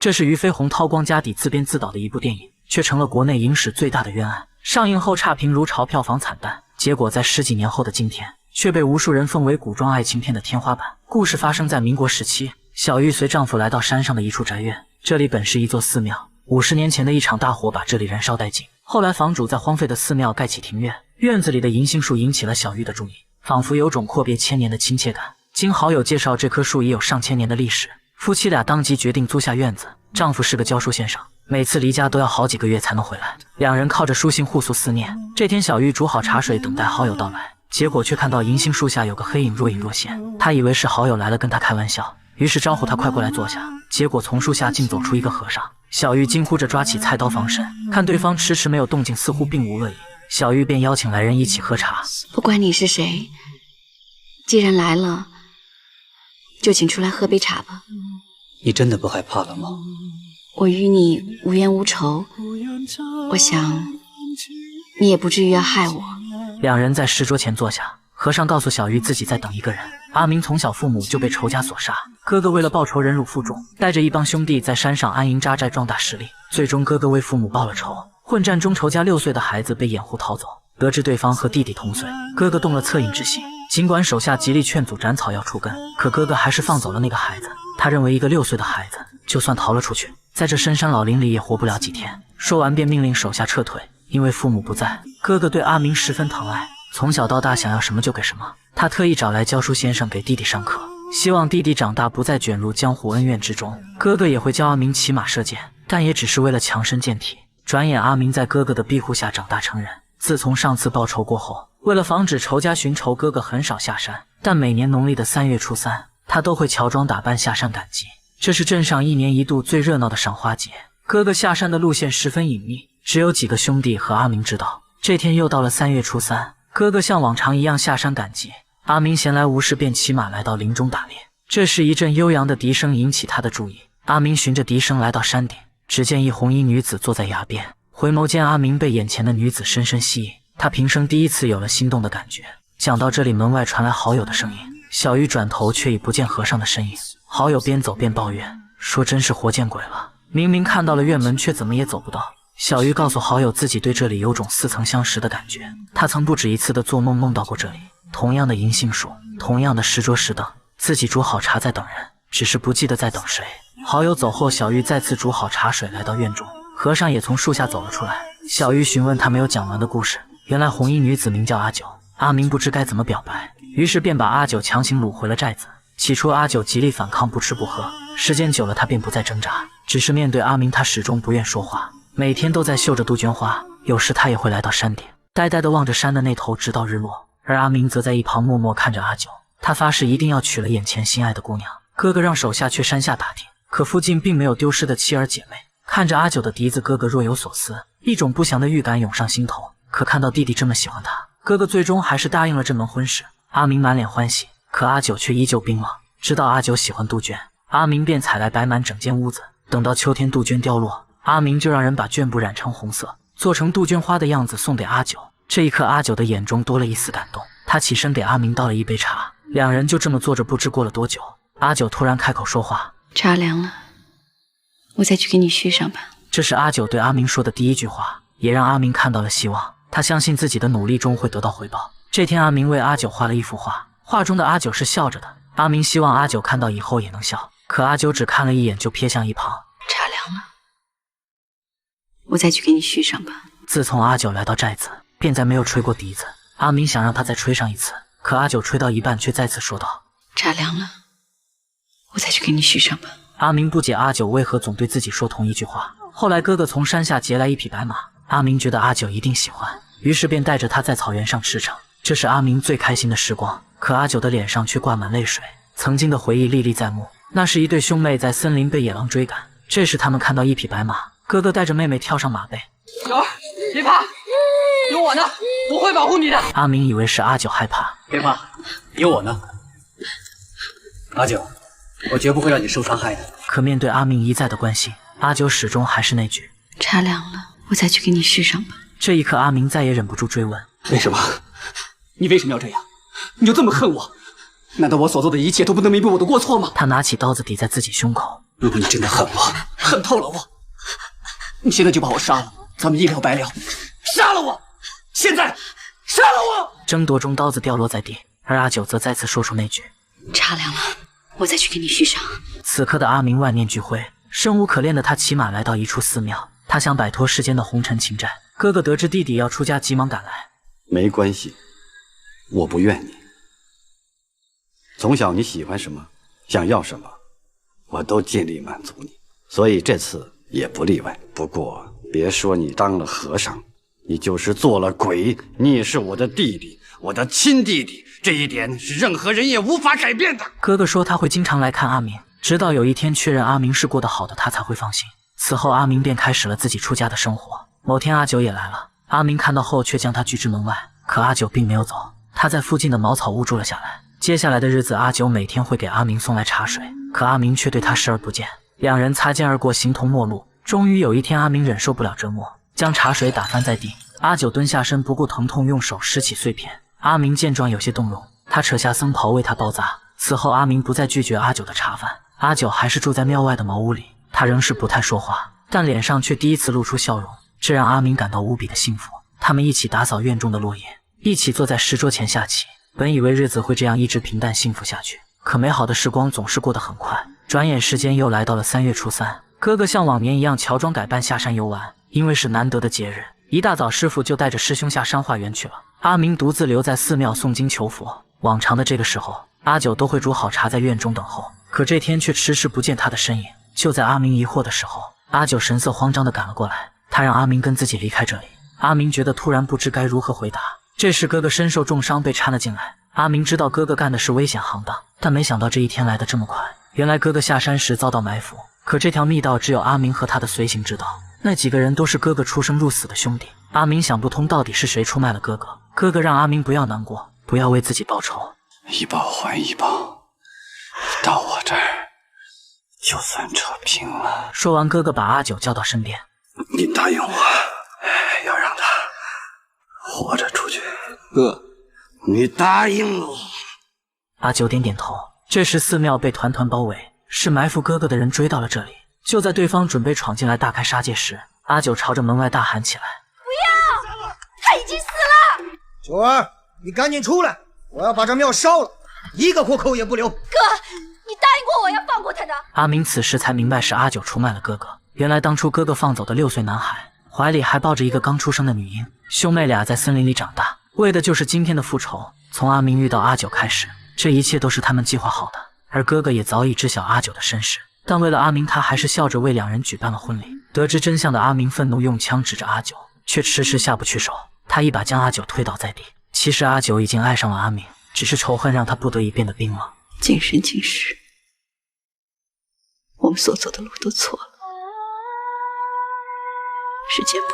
这是俞飞鸿掏光家底自编自导的一部电影，却成了国内影史最大的冤案。上映后差评如潮，票房惨淡，结果在10几年后的今天，却被无数人奉为古装爱情片的天花板。故事发生在民国时期，小玉随丈夫来到山上的一处宅院，这里本是一座寺庙，50年前的一场大火把这里燃烧殆尽。后来房主在荒废的寺庙盖起庭院，院子里的银杏树引起了小玉的注意，仿佛有种阔别千年的亲切感。经好友介绍，这棵树已有上千年的历史。夫妻俩当即决定租下院子。丈夫是个教书先生，每次离家都要好几个月才能回来。两人靠着书信互诉思念。这天，小玉煮好茶水，等待好友到来，结果却看到银杏树下有个黑影若隐若现。她以为是好友来了，跟她开玩笑，于是招呼他快过来坐下。结果从树下竟走出一个和尚。小玉惊呼着抓起菜刀防身，看对方迟迟没有动静，似乎并无恶意，小玉便邀请来人一起喝茶。不管你是谁，既然来了，就请出来喝杯茶吧。你真的不害怕了吗？我与你无冤无仇，我想你也不至于要害我。两人在石桌前坐下，和尚告诉小玉自己在等一个人。阿明从小父母就被仇家所杀，哥哥为了报仇忍辱负重，带着一帮兄弟在山上安营扎寨壮大实力。最终哥哥为父母报了仇，混战中仇家6岁的孩子被掩护逃走。得知对方和弟弟同岁，哥哥动了恻隐之心，尽管手下极力劝阻斩草要除根，可哥哥还是放走了那个孩子。他认为一个6岁的孩子就算逃了出去，在这深山老林里也活不了几天。说完便命令手下撤退。因为父母不在，哥哥对阿明十分疼爱，从小到大想要什么就给什么。他特意找来教书先生给弟弟上课，希望弟弟长大不再卷入江湖恩怨之中。哥哥也会教阿明骑马射箭，但也只是为了强身健体。转眼阿明在哥哥的庇护下长大成人。自从上次报仇过后，为了防止仇家寻仇，哥哥很少下山，但每年农历的3月初3，他都会乔装打扮下山赶集。这是镇上1年1度最热闹的赏花节。哥哥下山的路线十分隐秘，只有几个兄弟和阿明知道。这天又到了3月初3，哥哥像往常一样下山赶集，阿明闲来无事便骑马来到林中打猎。这时一阵悠扬的笛声引起他的注意，阿明循着笛声来到山顶，只见一红衣女子坐在崖边，回眸间阿明被眼前的女子深深吸引，他平生第一次有了心动的感觉。讲到这里，门外传来好友的声音，小玉转头却已不见和尚的身影。好友边走边抱怨说，真是活见鬼了，明明看到了院门，却怎么也走不到。小玉告诉好友，自己对这里有种似曾相识的感觉，她曾不止一次的做梦梦到过这里，同样的银杏树，同样的石桌石凳，自己煮好茶在等人，只是不记得在等谁。好友走后，小玉再次煮好茶水来到院中，和尚也从树下走了出来。小玉询问他没有讲完的故事，原来红衣女子名叫阿九，阿明不知该怎么表白，于是便把阿九强行掳回了寨子。起初阿九极力反抗，不吃不喝，时间久了他便不再挣扎，只是面对阿明他始终不愿说话，每天都在绣着杜鹃花。有时他也会来到山顶，呆呆地望着山的那头直到日落，而阿明则在一旁默默看着阿九。他发誓一定要娶了眼前心爱的姑娘。哥哥让手下去山下打听，可附近并没有丢失的妻儿姐妹。看着阿九的笛子，哥哥若有所思，一种不祥的预感涌上心头。可看到弟弟这么喜欢他，哥哥最终还是答应了这门婚事。阿明满脸欢喜，可阿九却依旧冰冷。知道阿九喜欢杜鹃，阿明便采来摆满整间屋子。等到秋天杜鹃凋落，阿明就让人把绢布染成红色，做成杜鹃花的样子送给阿九。这一刻，阿九的眼中多了一丝感动，他起身给阿明倒了一杯茶。两人就这么坐着，不知过了多久，阿九突然开口说话：“茶凉了，我再去给你续上吧。”这是阿九对阿明说的第一句话，也让阿明看到了希望。他相信自己的努力终会得到回报。这天，阿明为阿九画了一幅画，画中的阿九是笑着的。阿明希望阿九看到以后也能笑，可阿九只看了一眼就瞥向一旁。茶凉了，我再去给你续上吧。自从阿九来到寨子，便再没有吹过笛子。阿明想让他再吹上一次，可阿九吹到一半却再次说道：“茶凉了，我再去给你续上吧。”阿明不解阿九为何总对自己说同一句话。后来哥哥从山下劫来一匹白马，阿明觉得阿九一定喜欢，于是便带着他在草原上驰骋。这是阿明最开心的时光，可阿九的脸上却挂满泪水。曾经的回忆历历在目，那是一对兄妹在森林被野狼追赶，这时他们看到一匹白马，哥哥带着妹妹跳上马背。九儿，别怕，有我呢，我会保护你的。阿明以为是阿九害怕，别怕，有我呢。阿九，我绝不会让你受伤害的。可面对阿明一再的关心，阿九始终还是那句：“茶凉了，我再去给你续上吧。”这一刻，阿明再也忍不住追问：“为什么？你为什么要这样？你就这么恨我？难道我所做的一切都不能弥补我的过错吗？”他拿起刀子抵在自己胸口，如果你真的恨我，恨透了我，你现在就把我杀了，咱们一了百了。杀了我！现在杀了我！争夺中，刀子掉落在地，而阿九则再次说出那句：“茶凉了，我再去给你续上。”此刻的阿明万念俱灰，生无可恋的他骑马来到一处寺庙，他想摆脱世间的红尘情债。哥哥得知弟弟要出家，急忙赶来。没关系，我不怨你。从小你喜欢什么，想要什么，我都尽力满足你，所以这次也不例外。不过别说你当了和尚，你就是做了鬼，你也是我的弟弟，我的亲弟弟，这一点是任何人也无法改变的。哥哥说他会经常来看阿明，直到有一天确认阿明是过得好的，他才会放心。此后阿明便开始了自己出家的生活。某天阿九也来了，阿明看到后却将他拒之门外，可阿九并没有走，他在附近的茅草屋住了下来。接下来的日子，阿九每天会给阿明送来茶水，可阿明却对他视而不见，两人擦肩而过，形同陌路。终于有一天，阿明忍受不了折磨，将茶水打翻在地。阿九蹲下身，不顾疼痛，用手拾起碎片。阿明见状有些动容，他扯下僧袍为他包扎。此后阿明不再拒绝阿九的茶饭。阿九还是住在庙外的茅屋里，他仍是不太说话，但脸上却第一次露出笑容，这让阿明感到无比的幸福。他们一起打扫院中的落叶，一起坐在石桌前下棋。本以为日子会这样一直平淡幸福下去，可美好的时光总是过得很快。转眼时间又来到了3月初3，哥哥像往年一样乔装改扮下山游玩。因为是难得的节日，一大早师傅就带着师兄下山化缘去了。阿明独自留在寺庙诵经求佛。往常的这个时候，阿九都会煮好茶在院中等候，可这天却迟迟不见他的身影。就在阿明疑惑的时候，阿九神色慌张地赶了过来，他让阿明跟自己离开这里。阿明觉得突然不知该如何回答。这时哥哥身受重伤被搀了进来，阿明知道哥哥干的是危险行当，但没想到这一天来得这么快。原来哥哥下山时遭到埋伏，可这条密道只有阿明和他的随行知道，那几个人都是哥哥出生入死的兄弟。阿明想不通到底是谁出卖了哥哥，哥哥让阿明不要难过，不要为自己报仇，一报还一报，到我这儿就算扯平了。说完，哥哥把阿九叫到身边，你答应我，要让他活着出去。哥，你答应我。阿九点点头。这时寺庙被团团包围，是埋伏哥哥的人追到了这里。就在对方准备闯进来大开杀戒时，阿九朝着门外大喊起来：“不要！他已经死了！”九儿，你赶紧出来，我要把这庙烧了，一个活口也不留。哥，你答应过我要放过他的。阿明此时才明白是阿九出卖了哥哥。原来当初哥哥放走的6岁男孩，怀里还抱着一个刚出生的女婴，兄妹俩在森林里长大，为的就是今天的复仇。从阿明遇到阿九开始，这一切都是他们计划好的，而哥哥也早已知晓阿九的身世，但为了阿明，他还是笑着为两人举办了婚礼。得知真相的阿明愤怒用枪指着阿九，却迟迟下不去手，他一把将阿九推倒在地。其实阿九已经爱上了阿明，只是仇恨让他不得已变得冰冷。今生今世，我们所走的路都错了，时间不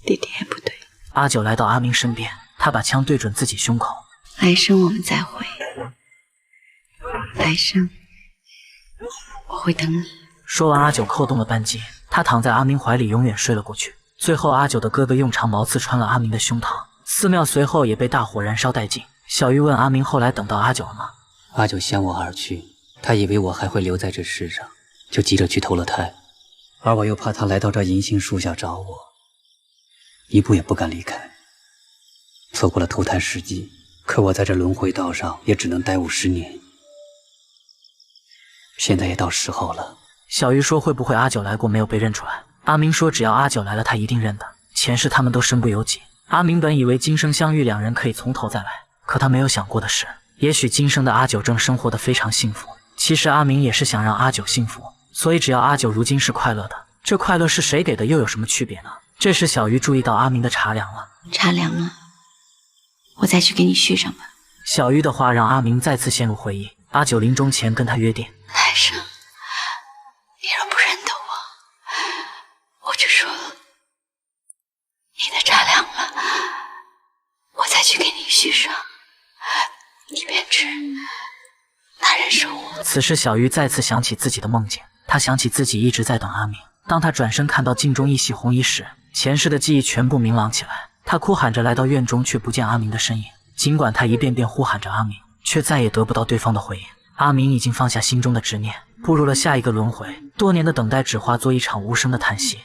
对，地点也不对。阿九来到阿明身边，他把枪对准自己胸口。来生我们再会，来生我会等你。说完，阿九扣动了扳机，他躺在阿明怀里永远睡了过去。最后，阿九的哥哥用长矛刺穿了阿明的胸膛，寺庙随后也被大火燃烧殆尽。小玉问阿明后来等到阿九了吗？阿九向我而去，他以为我还会留在这世上，就急着去投了胎，而我又怕他来到这银杏树下找我，一步也不敢离开，错过了投胎时机。可我在这轮回道上也只能待50年，现在也到时候了。小鱼说会不会阿九来过没有被认出来？阿明说只要阿九来了他一定认得，前世他们都身不由己。阿明本以为今生相遇两人可以从头再来，可他没有想过的是，也许今生的阿九正生活得非常幸福。其实阿明也是想让阿九幸福，所以只要阿九如今是快乐的，这快乐是谁给的又有什么区别呢？这时小鱼注意到阿明的茶凉了。茶凉了，我再去给你续上吧。小鱼的话让阿明再次陷入回忆。阿九临终前跟他约定，来生你若不认得我，我就说你的茶凉了，我再去给你续上，你便知那人是我。此时小鱼再次想起自己的梦境，他想起自己一直在等阿明。当他转身看到镜中一袭红衣时，前世的记忆全部明朗起来。他哭喊着来到院中，却不见阿明的身影。尽管他一遍遍呼喊着阿明，却再也得不到对方的回应。阿明已经放下心中的执念，步入了下一个轮回。多年的等待只化作一场无声的叹息。